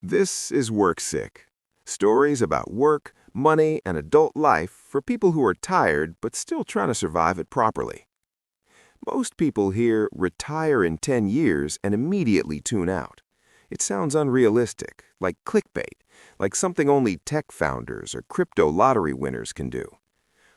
This is WorkSick. Stories about work, money, and adult life for people who are tired but still trying to survive it properly. Most people hear retire in 10 years and immediately tune out. It sounds unrealistic, like clickbait, like something only tech founders or crypto lottery winners can do.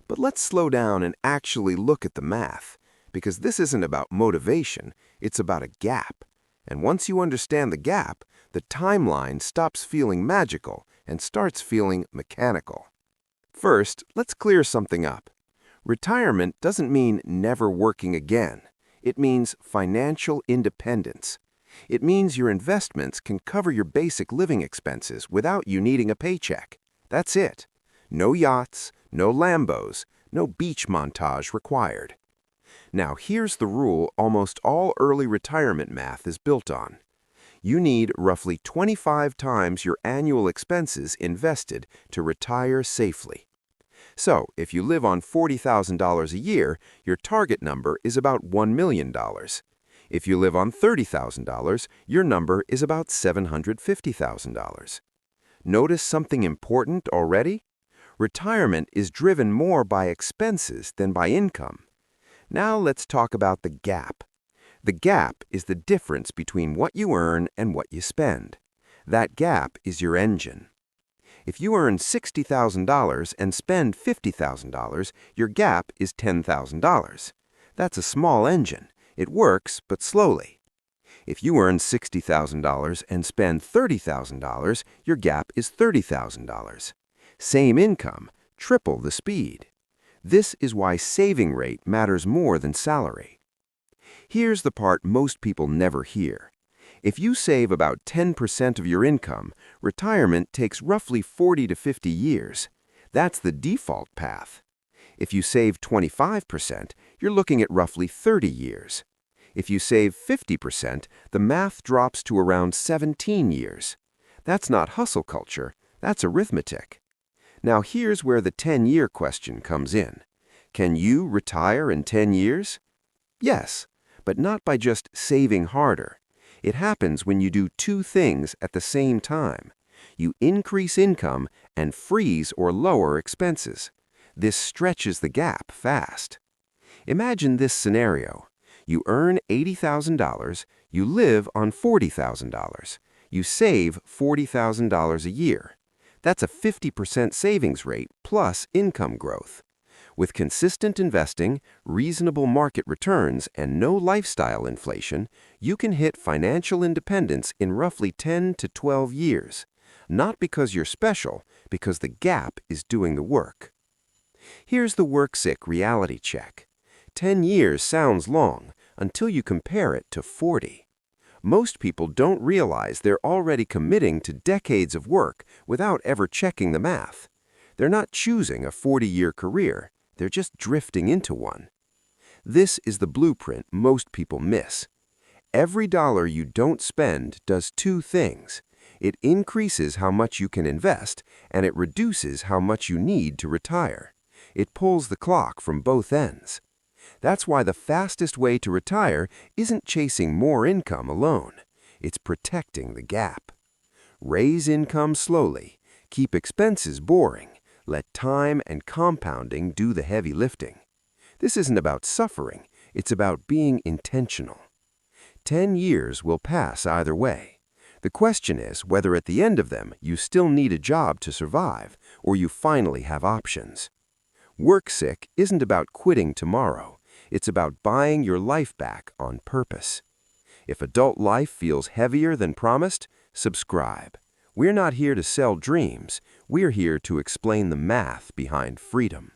But let's slow down and actually look at the math, because this isn't about motivation, it's about a gap. And once you understand the gap, the timeline stops feeling magical and starts feeling mechanical. First, let's clear something up. Retirement doesn't mean never working again. It means financial independence. It means your investments can cover your basic living expenses without you needing a paycheck. That's it. No yachts, no Lambos, no beach montage required. Now, here's the rule almost all early retirement math is built on. You need roughly 25 times your annual expenses invested to retire safely. So, if you live on $40,000 a year, your target number is about $1 million. If you live on $30,000, your number is about $750,000. Notice something important already? Retirement is driven more by expenses than by income. Now let's talk about the gap. The gap is the difference between what you earn and what you spend. That gap is your engine. If you earn $60,000 and spend $50,000, your gap is $10,000. That's a small engine. It works, but slowly. If you earn $60,000 and spend $30,000, your gap is $30,000. Same income, triple the speed. This is why saving rate matters more than salary. Here's the part most people never hear. If you save about 10% of your income, retirement takes roughly 40 to 50 years. That's the default path. If you save 25%, you're looking at roughly 30 years. If you save 50%, the math drops to around 17 years. That's not hustle culture, that's arithmetic. Now here's where the 10-year question comes in. Can you retire in 10 years? Yes, but not by just saving harder. It happens when you do two things at the same time. You increase income and freeze or lower expenses. This stretches the gap fast. Imagine this scenario. You earn $80,000, you live on $40,000. You save $40,000 a year. That's a 50% savings rate plus income growth. With consistent investing, reasonable market returns, and no lifestyle inflation, you can hit financial independence in roughly 10 to 12 years. Not because you're special, because the gap is doing the work. Here's the WorkSick reality check. 10 years sounds long until you compare it to 40. Most people don't realize they're already committing to decades of work without ever checking the math. They're not choosing a 40-year career, they're just drifting into one. This is the blueprint most people miss. Every dollar you don't spend does two things. It increases how much you can invest, and it reduces how much you need to retire. It pulls the clock from both ends. That's why the fastest way to retire isn't chasing more income alone. It's protecting the gap. Raise income slowly. Keep expenses boring. Let time and compounding do the heavy lifting. This isn't about suffering. It's about being intentional. 10 years will pass either way. The question is whether at the end of them you still need a job to survive or you finally have options. WorkSick isn't about quitting tomorrow. It's about buying your life back on purpose. If adult life feels heavier than promised, subscribe. We're not here to sell dreams. We're here to explain the math behind freedom.